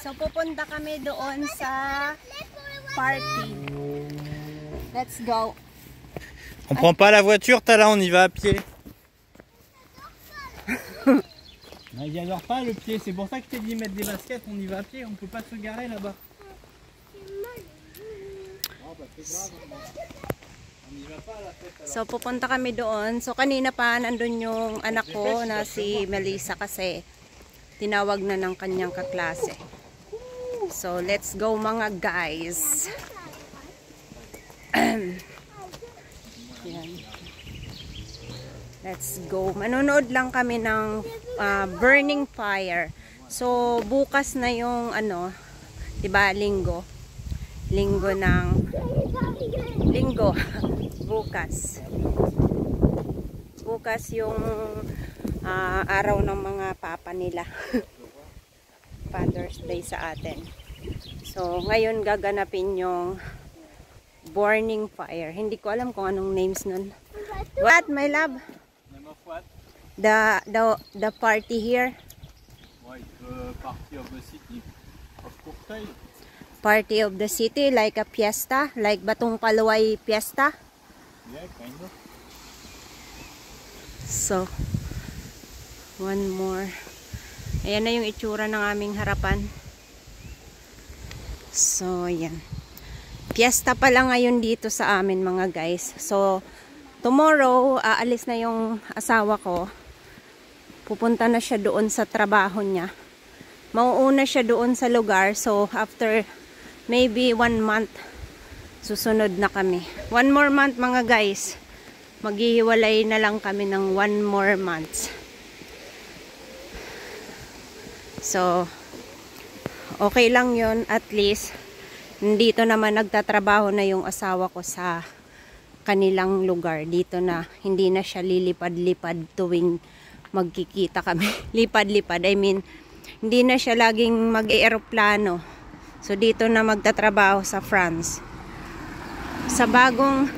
So pupunta kami doon sa party. Let's go. On prend pas la voiture, Tala, on y va à pied. Il n'y a pas le pied, c'est pour ça que je t'ai dit mettre des baskets, on y va à pied, on peut pas se garer là-bas. So pupunta kami doon. So kanina pa nandun yung anak ko na si Melissa kasi tinawag na ng kanyang kaklase. So let's go mga guys. Yan. Let's go. Manonood lang kami ng Burning Fire. So bukas na yung ano, 'di ba, linggo bukas yung araw ng mga papa nila. Father's Day sa atin. So ngayon gaganapin yung Burning Fire. Hindi ko alam kung anong names nun. What, my love? Name of what? The party here. Like party of the city of Courteuil. Party of the city, like a fiesta, like Batong Palaway fiesta. Yeah, kind of. So, one more. Ayan na yung itsura ng aming harapan. So, ayan. Fiesta pala ngayon dito sa amin mga guys. So, tomorrow, aalis na yung asawa ko. Pupunta na siya doon sa trabaho niya. Mauuna siya doon sa lugar. So, after maybe 1 month, susunod na kami. 1 more month mga guys. Maghihiwalay na lang kami ng 1 more months. So, okay lang yon, at least dito naman nagtatrabaho na yung asawa ko sa kanilang lugar. Dito na, hindi na siya lilipad-lipad tuwing magkikita kami. Lipad-lipad, I mean, hindi na siya laging mag-eeroplano. So dito na magtatrabaho sa France. Sa bagong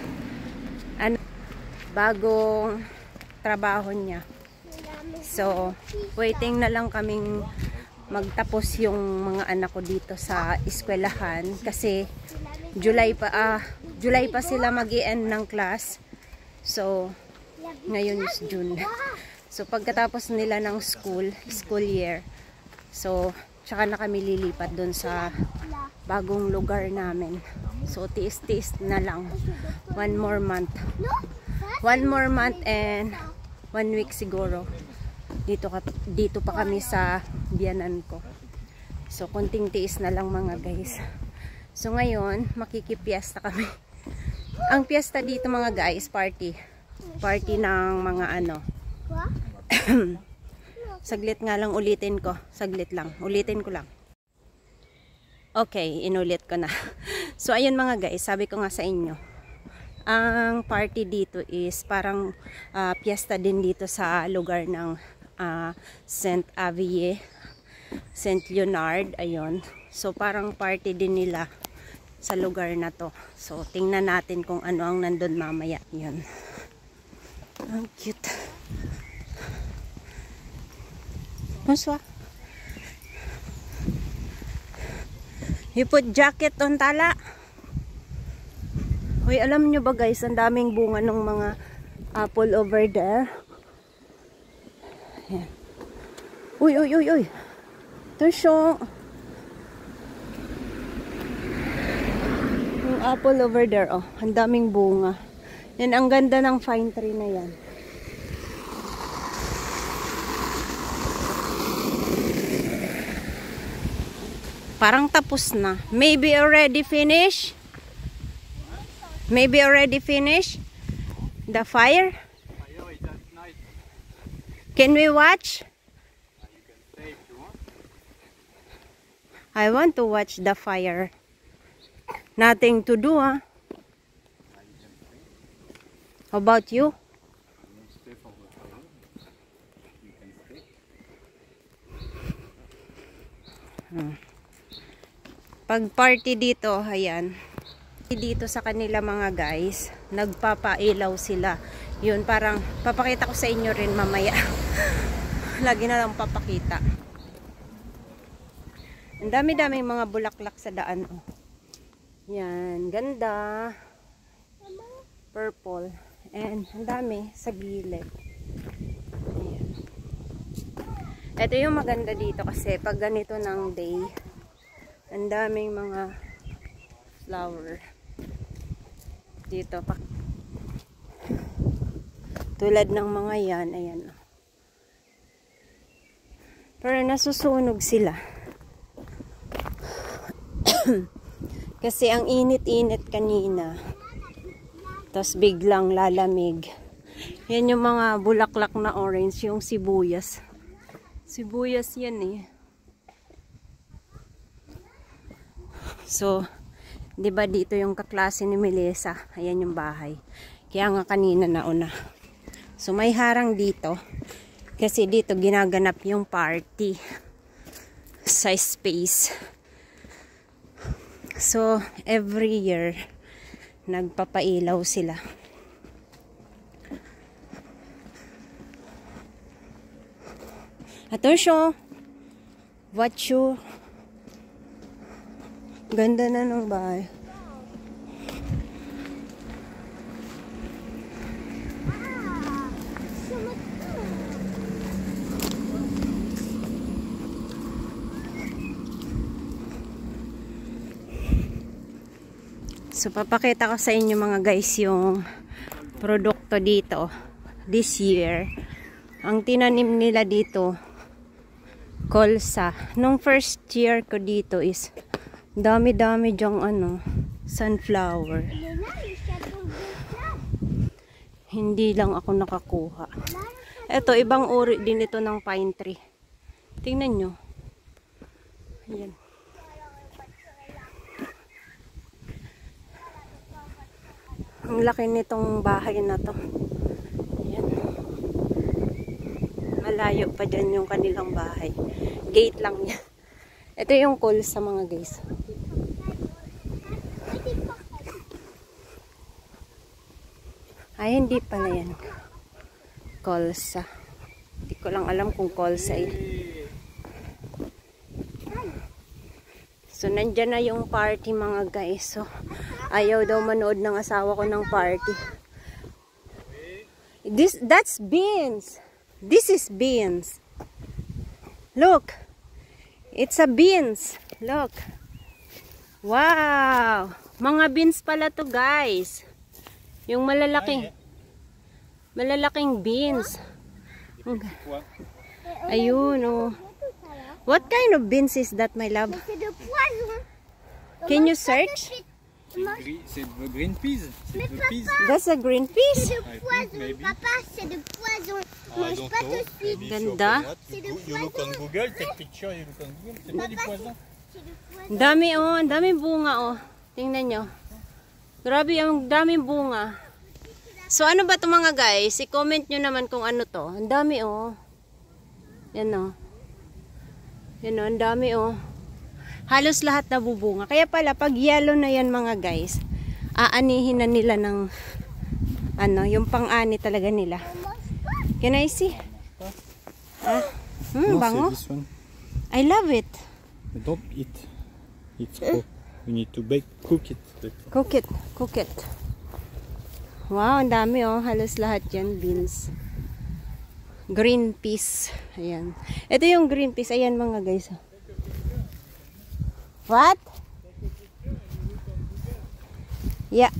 trabaho niya. So waiting na lang kaming magtapos yung mga anak ko dito sa eskwelahan kasi July pa sila mag-i-end ng class. So ngayon is June. So pagkatapos nila ng school year, so tsaka na kami lilipat doon sa bagong lugar namin. So tiis-tiis na lang. 1 more month. 1 more month and 1 week siguro. Dito pa kami sa biyanan ko. So konting tiis na lang mga guys. So ngayon makikipiesta kami. Ang piesta dito mga guys, party ng mga ano. Saglit nga lang, ulitin ko. Saglit lang. Ulitin ko lang. Okay, inulit ko na. So, ayun mga guys, sabi ko nga sa inyo. Ang party dito is parang fiesta din dito sa lugar ng Saint Avier, Saint Leonard. Ayun. So, parang party din nila sa lugar na to. So, tingnan natin kung ano ang nandun mamaya. Yun. Ang cute. Bonsoir. You put jacket on, Tala. Hoy, alam nyo ba guys, ang daming bunga ng mga apple over there. Ayan. Uy. Attention. Yung apple over there, oh. Ang daming bunga. Yan, ang ganda ng pine tree na yan. Parang tapos na. Maybe already finished? Maybe already finished? The fire? Can we watch? I want to watch the fire. Nothing to do, huh? How about you? Pag party dito, ayan. Dito sa kanila mga guys, nagpapailaw sila. Yun, parang papakita ko sa inyo rin mamaya. Lagi na lang papakita. Ang dami-daming mga bulaklak sa daan. Oh. Yan, ganda. Purple. And ang dami sa gilid. Ayan. Ito yung maganda dito kasi pag ganito ng day, ang daming mga flower. Dito pa. Tulad ng mga yan, ayan. Pero nasusunog sila. Kasi ang init-init kanina. Tapos biglang lalamig. Yan yung mga bulaklak na orange, yung sibuyas. Sibuyas yan eh. So, di ba dito yung kaklase ni Melissa? Ayan yung bahay. Kaya nga kanina nauna. So may harang dito kasi dito ginaganap yung party sa space. So every year nagpapailaw sila. Attention! Watch you. Ganda na ng bahay. So, papakita ko sa inyo mga guys yung produkto dito this year. Ang tinanim nila dito, kolsa. Nung first year ko dito is dami-dami dyang ano, sunflower. Hindi lang ako nakakuha. Ito, ibang uri din ito ng pine tree. Tingnan nyo. Ayan. Ang laki nitong bahay na to. Ayan. Malayo pa dyan yung kanilang bahay. Gate lang yan. Ito yung kolsa mga guys. Ay, hindi pala yan. Kolsa. Hindi ko lang alam kung kolsa yan. So, nandyan na yung party mga guys. So, ayaw daw manood ng asawa ko ng party. That's beans. This is beans. Look. It's a beans. Look. Wow. Mga beans pala to guys. Yung malalaking beans. Ayun oh. What kind of beans is that, my love? Can you search? C'est de green peas. C'est de peas. That's a green peas. C'est de poison, papa, c'est de poison. Mange pas tout de suite. Ganda. You look on Google, take picture, you look on Google. C'est pas du poison. Dami oh, ang daming bunga oh. Tingnan nyo. Grabe, ang daming bunga. So ano ba to mga guys? I-comment nyo naman kung ano to. Ang dami oh. Yan oh. Yan oh, ang dami oh. Halos lahat nabubunga. Kaya pala, pag yellow na yan mga guys, aanihin na nila ng ano, yung pang-ani talaga nila. Can I see? Bango. I love it. Don't eat. It's cooked. You need to cook it. Cook it. Wow, ang dami oh. Halos lahat yan, beans. Green peas. Ayan. Ito yung green peas. Ayan mga guys. What? Yeah.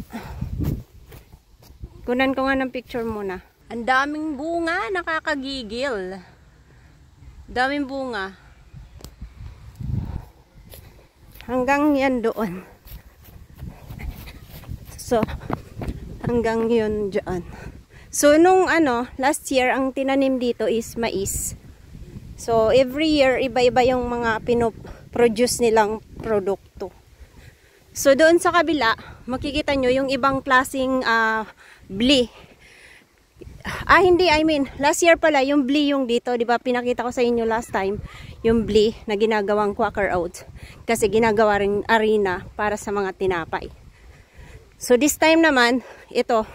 Kunan ko nga ng picture muna. Ang daming bunga. Nakakagigil. Daming bunga. Hanggang yan doon. So, hanggang yun dyan. So, nung last year, ang tinanim dito is mais. So, every year, iba-iba yung mga pinoproduce nilang produkto. So, doon sa kabila, makikita nyo yung ibang klaseng bli. Hindi, last year pala, yung bli yung dito, di ba pinakita ko sa inyo last time, yung bli na ginagawang quaker oats. Kasi ginagawa rin arena para sa mga tinapay. So, this time naman, ito,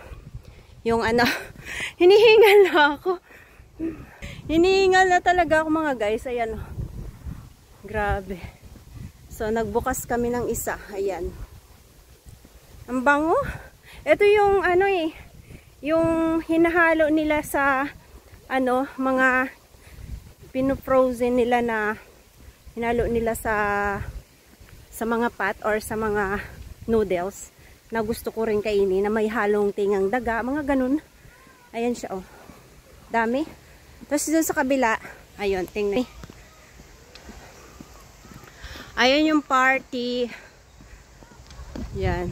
yung hinihingal na ako. Hinihingal na talaga ako mga guys. Ayan. Grabe. So, nagbukas kami ng isa. Ayan. Ang bango. Ito yung ano eh, yung hinahalo nila sa ano, mga pinofrozen nila na hinalo nila sa mga pot or sa mga noodles na gusto ko rin kainin na may halong tingang daga, mga ganun. Ayan siya, oh. Dami. Tapos dun sa kabila, ayun, tingnan. Ayun yung party. Yan.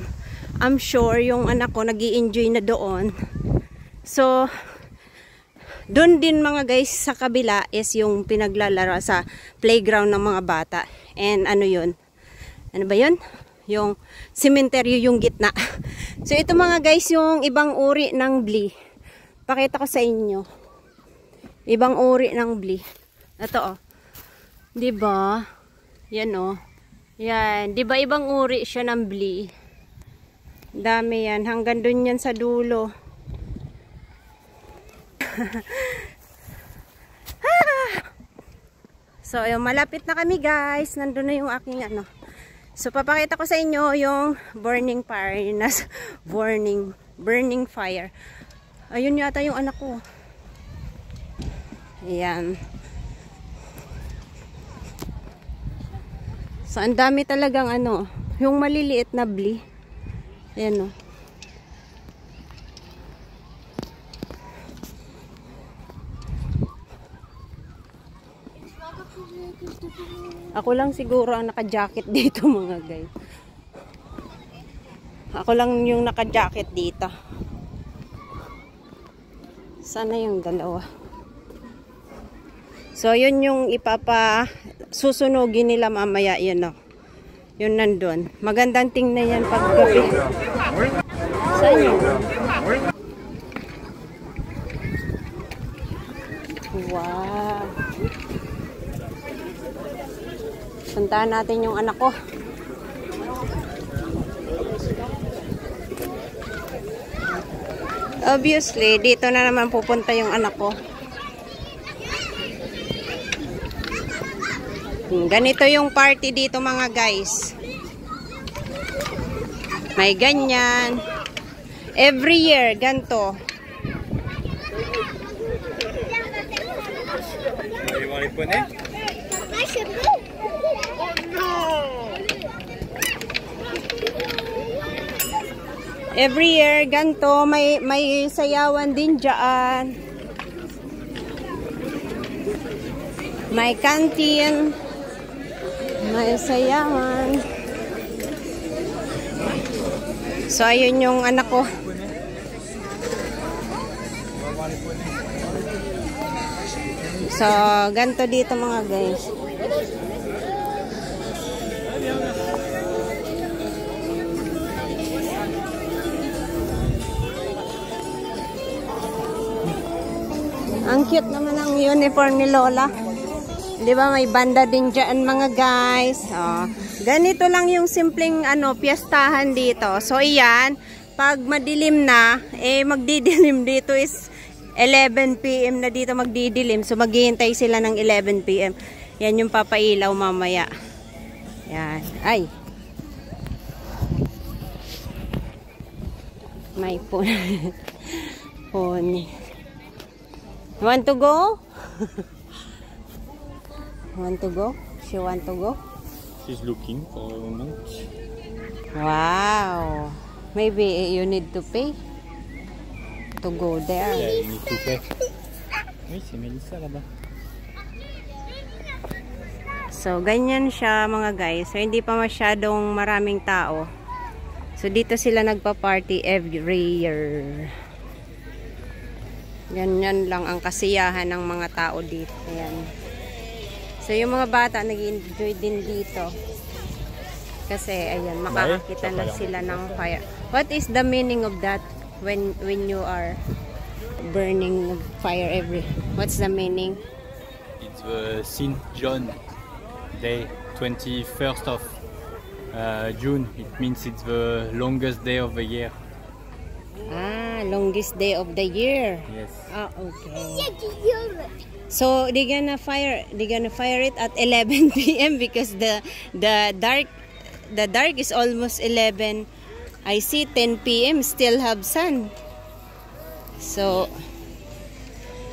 I'm sure yung anak ko nag-i-enjoy na doon. So, doon din mga guys sa kabila is yung pinaglalaro sa playground ng mga bata. And ano yun? Ano ba yun? Yung cemetery yung gitna. So ito mga guys yung ibang uri ng blee. Pakita ko sa inyo. Ibang uri ng blee. Ito oh. 'Di ba? Yan oh. Yan, 'di ba ibang uri siya ng blee? Dami yan, hanggang doon yan sa dulo. So, yung malapit na kami guys. Nandun na yung aking ano. So, papakita ko sa inyo yung burning fire. Burning fire. Ayun yata yung anak ko. Ayan. So, ang dami talagang ano. Yung maliliit na blee. Ayan o. Ako lang siguro ang naka-jacket dito mga guys. Ako lang yung naka-jacket dito. Sana yung dalawa. So yun yung susunugin nila mamaya, yun o. Yun nandun. Magandang tingnan yan pag gabi. Saan yun? Wow. Puntahan natin yung anak ko. Obviously, dito na naman pupunta yung anak ko. Ganito yung party dito mga guys. May ganyan. Every year, ganito. Every year, ganito. May sayawan din dyan. May canteen. May sayawan. So, ayun yung anak ko. So, ganito dito mga guys. Ang cute naman ang uniform ni Lola. Di ba may banda din dyan mga guys. Oh, ganito lang yung simpleng piyestahan dito. So iyan, pag madilim na, magdidilim dito is 11 PM na dito magdidilim. So maghihintay sila ng 11 PM. Yan yung papailaw mamaya. Yan. Ay. May pony. Pony. Want to go? Want to go? She want to go? She's looking for a moment. Wow. Maybe you need to pay to go there. Yeah, you need to pay. Oui, c'est Melissa là-bas. So, ganyan siya mga guys. So, hindi pa masyadong maraming tao. So, dito sila nagpa-party every year. Ganyan lang ang kasiyahan ng mga tao dito. Ayan. So, yung mga bata nag-enjoy din dito. Kasi, ayan, makakakita na sila ng fire. What is the meaning of that when you are burning fire what's the meaning? It's the Saint John Day, 21st of June. It means it's the longest day of the year. Ah, longest day of the year. Yes. Ah, okay. So they're gonna fire it at 11 p.m. because the dark is almost 11. I see 10 p.m. still have sun. So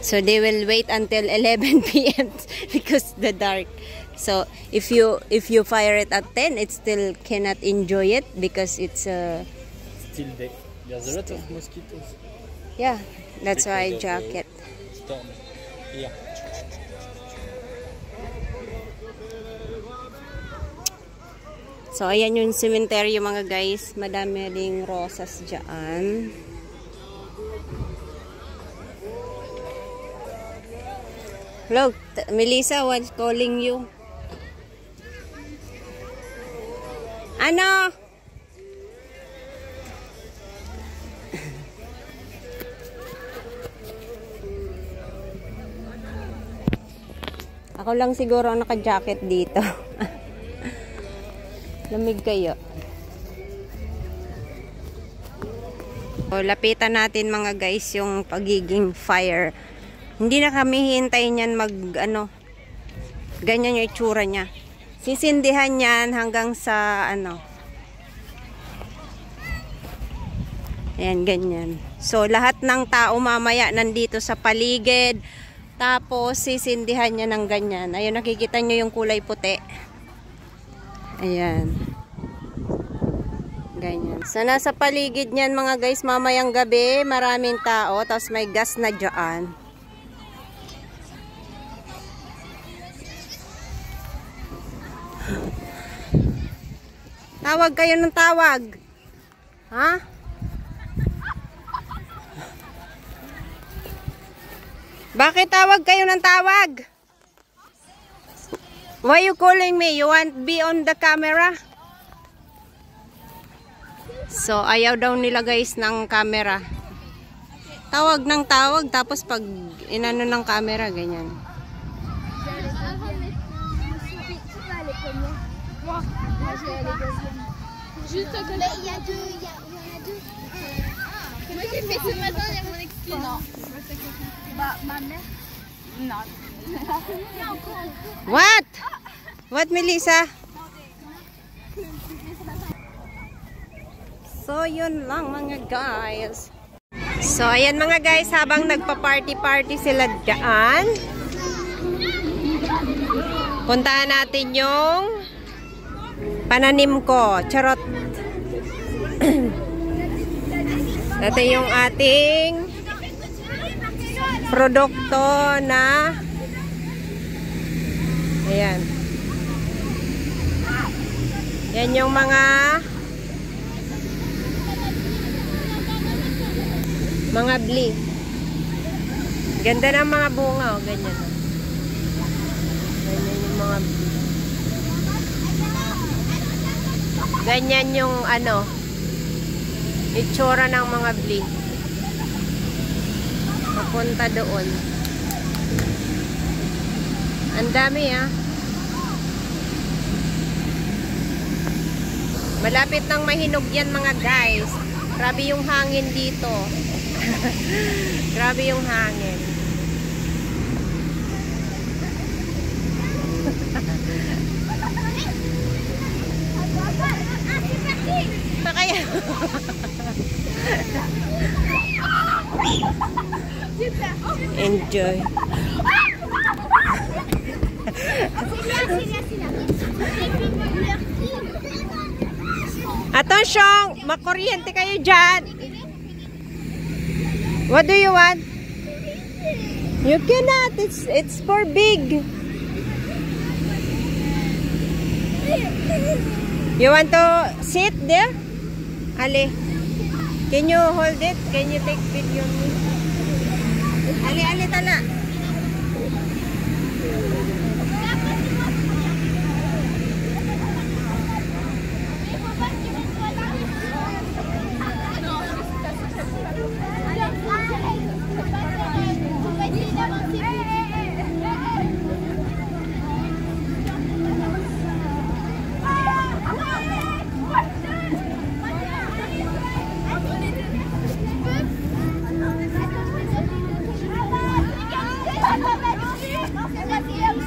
they will wait until 11 p.m. because the dark. So if you fire it at 10, it still cannot enjoy it because it's Still day. There's a lot of mosquitoes. yeah, that's Because why of the jacket. Storm. Yeah. So ayan yung cemetery mga guys, madami ding rosas dyan. Hello, Melissa, what's calling you? Ano? Ako lang siguro ang naka-jacket dito. Lamig kayo. O, lapitan natin mga guys yung pagiging fire. Hindi na kami hintayin yan ganyan yung itsura niya. Sisindihan yan hanggang sa ayan, ganyan. So, lahat ng tao mamaya nandito sa paligid. Tapos, sisindihan niya ng ganyan. Ayun, nakikita nyo yung kulay puti. Ayan. Ganyan. So, nasa paligid niyan mga guys, mamayang gabi, maraming tao. Tapos, may gas na dyan. Tawag kayo ng tawag. Ha? Bakit tawag kayo ng tawag? Why you calling me? You want be on the camera? So, ayaw daw nila guys ng camera. Tawag ng tawag, tapos pag inano ng camera, ganyan. Juste que là, il y en a deux. Moi j'ai fait ce matin, il y a mon excuse. Non. Bah, ma mère. Non. What? What, Melissa? So, yun lang mga guys. So, ayan mga guys, habang nagpa-party-party sila dyan, puntahan natin yung pananim ko. Charot. Ito yung ating produkto na ayan. Yan yung mga bli. Ganda ng mga bunga, oh, ganyan. Ganyan yung mga bli. Ganyan yung itsura ng mga bli. Papunta doon. Ang dami Malapit nang mahinog yan mga guys. Grabe yung hangin dito. Grabe yung hangin. Pa kaya? Enjoy. Attention! Makuryente kayo dyan! What do you want? You cannot. It's for big. You want to sit there? Ali, can you hold it? Can you take video of me? Ali, tala.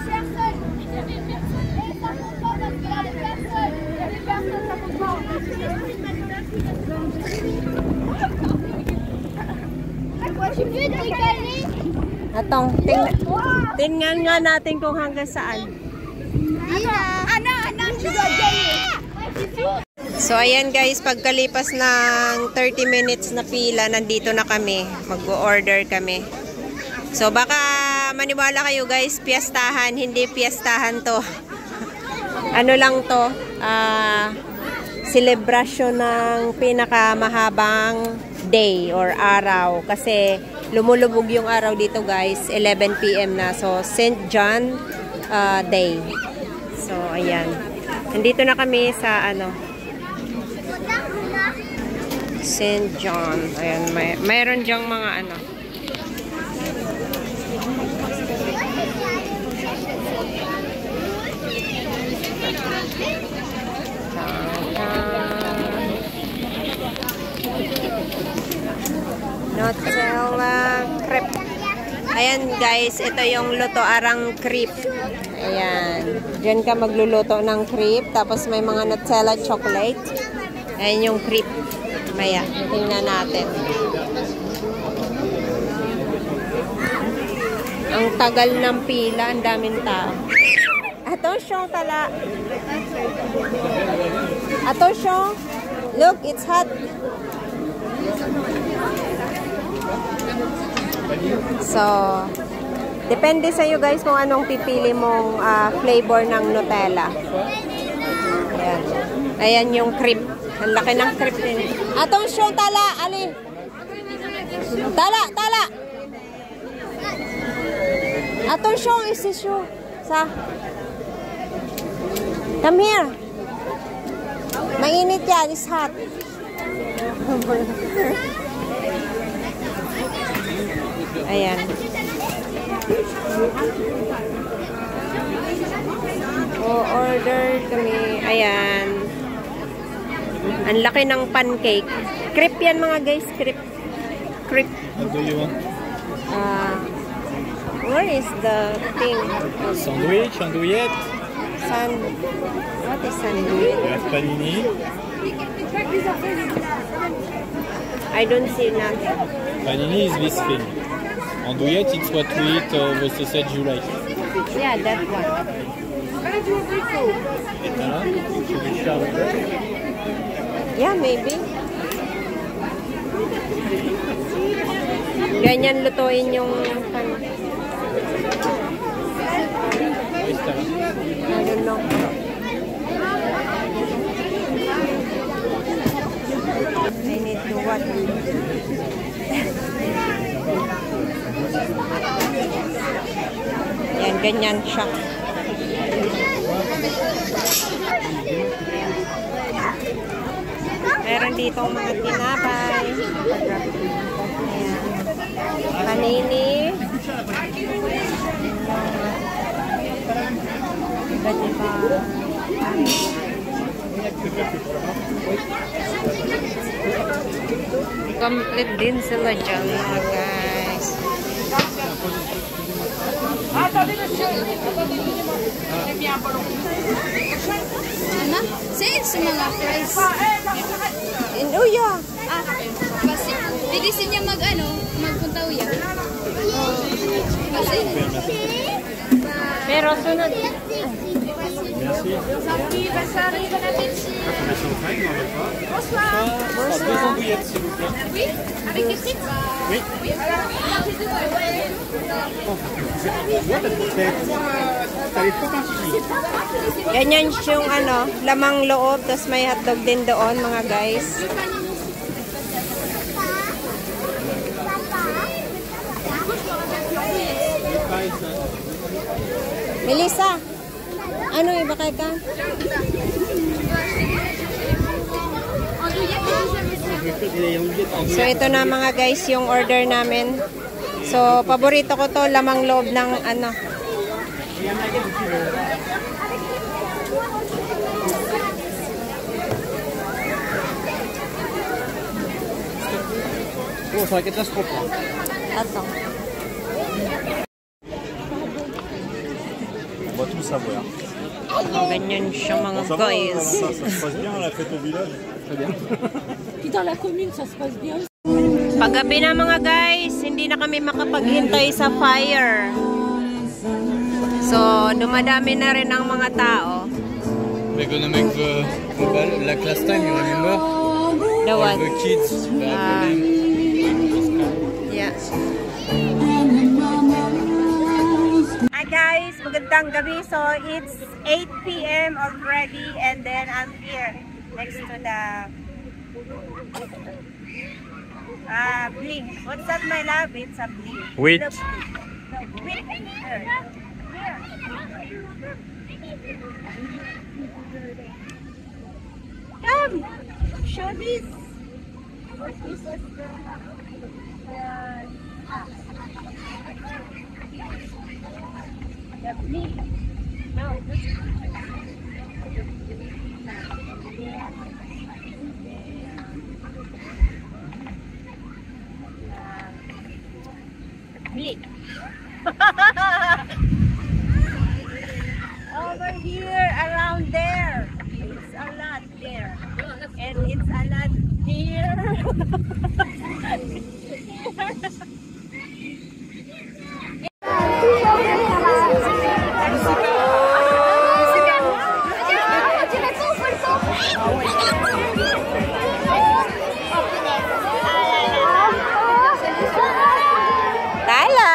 personne. Il y a des personnes. Et ça compte pas parce qu'il y a des personnes. Il y a des personnes, ça compte pas. Tu peux te décaler? Atong, tingnan nga natin kung hanggang saan. Anna, tu dois gagner. So, ayan guys, pagkalipas ng 30 minutes na pila, nandito na kami. Mag-order kami. So, baka maniwala kayo guys, piyestahan. Hindi piyestahan to. Ano lang to? Celebration ng pinakamahabang day or araw. Kasi lumulubog yung araw dito guys, 11 PM na. So, St. John Day. So, ayan. Nandito na kami sa St. John. Ayan, mayroon diyang mga Nutella crepe. Ayan guys, ito yung luto arang crepe. Ayan. Diyan ka magluluto ng crepe. Tapos may mga Nutella chocolate. Ayan yung crepe. Maya, tingnan natin. Ang tagal ng pila, ang daming tao. Attention tala. Attention. Look, it's hot. So, depende sa iyo guys kung anong pipili mong flavor ng Nutella. Ayan. Ayan yung crepe. Ang laki ng crepe din. Attention tala, ali. Tala. Attention, isisyo. Come here. Mainit yan, it's hot. Ayan. Order kami. Ayan. Ang laki ng pancake. Crepe yan mga guys. Crepe. What do you want? Where is the thing? Sandwich, andouillette. What is sandwich? We have panini. I don't see nothing. Panini is this thing. Andouillette, it's what we eat the sausage you like. Yeah, that one. Etala, should we share with us? Yeah, maybe. Ganyan lutuin yung I don't know. I need to what? Yan, ganyan siya. Meron dito mga tinapay. Ayan. Panini. Iba-iba. Complete din sila dyan mga guys. Ano? C'est mga fries. Oh yeah. Kasi bilisin niya magpunta uya. Kasi Pero sunod. Merci. Bonsoir. Deux andouillettes, s'il vous plaît. Oui, avec des frites. Oui. Ganyan yung lamang loob, tapos may hotdog din doon mga guys. Melissa, ano iba kay ka? So ito na mga guys yung order namin. So paborito ko to, lamang loob ng Oh, ça va être catastrophe. Ato. va tout savoir. Ganyan siya mga Ça va, guys. ça se passe bien la fête au village? Très bien. Puis dans la commune, ça se passe bien. Paggabi na mga guys, hindi na kami makapaghintay sa fire. So, dumadami na rin ang mga tao. We're gonna make the like last time, you remember? The All what? the kids, Yeah. Hi guys, magandang gabi. So, it's 8 p.m. already and then I'm here next to the Blink. What's that, my love? It's a Blink. Wheat. Look, wheat. Here. Come, show this. What is this? The Blink. No, this. Blink. Over here, around there. It's a lot there. And it's a lot here. Tala!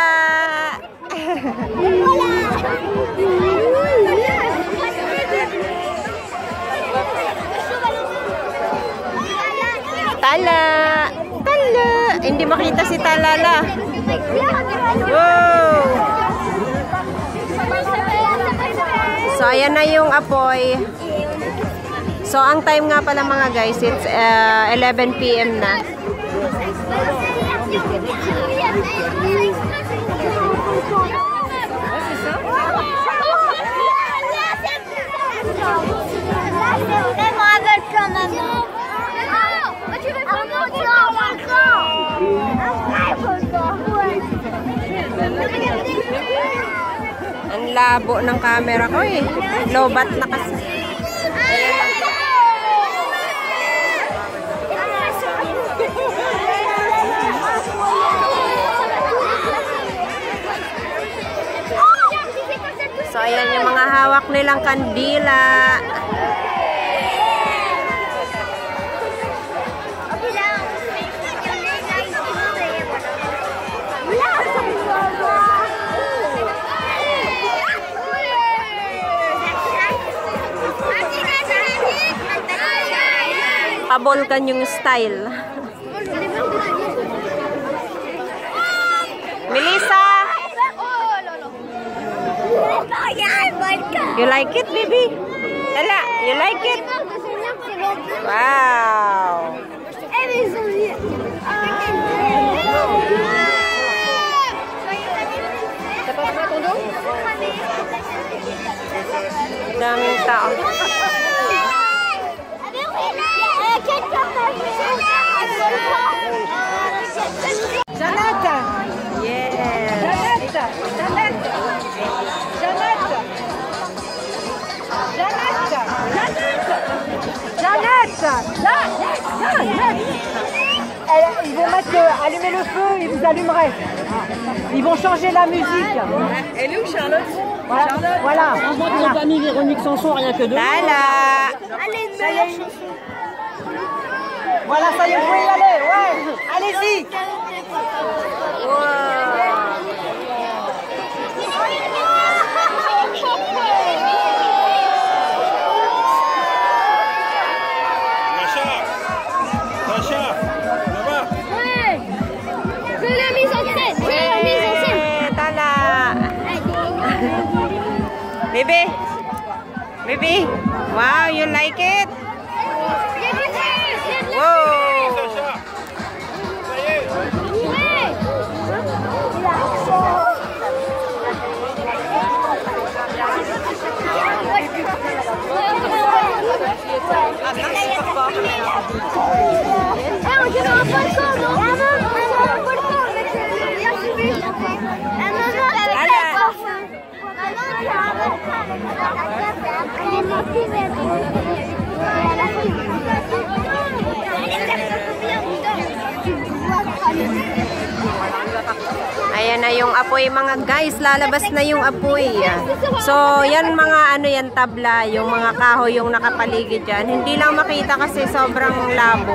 Tala! Tala! Hindi makita si Talala. Wow! So, ayan na yung apoy. So, ang time nga pala mga guys, it's 11 p.m. na. Ang labo ng camera ko eh. Lobat na kasi. So, ayan yung mga hawak nilang kandila. Pabolkan yung style. Melissa! You like it, baby? Tala, you like it? Wow! Daming tao. Jeannette! Yes! Jeannette! Jeannette! Jeannette! Jeannette! Jeannette! Ils vont mettre, allumer le feu et vous allumerez. Ils vont changer la musique. Elle est où, Charlotte? Voilà. Voilà. On voit que nos amis Véronique Sanson, rien que deux. Tala! Voilà, ça y est, vous pouvez y aller. Ouais, allez-y. Sacha, ça va? Ouais. C'est la mise en scène. C'est la mise en scène. Tala! Baby! Baby! Wow, you like it? Whoa! Sacha, ça y est. On dirait un volcan, non? On dirait un volcan avec il y a un feu. Maman, avec un feu. Maman, il y a un volcan. Ayan na yung apoy mga guys, lalabas na yung apoy. So, yan mga ano yan, tabla, yung mga kahoy yung nakapaligid dyan. Hindi lang makita kasi sobrang labo.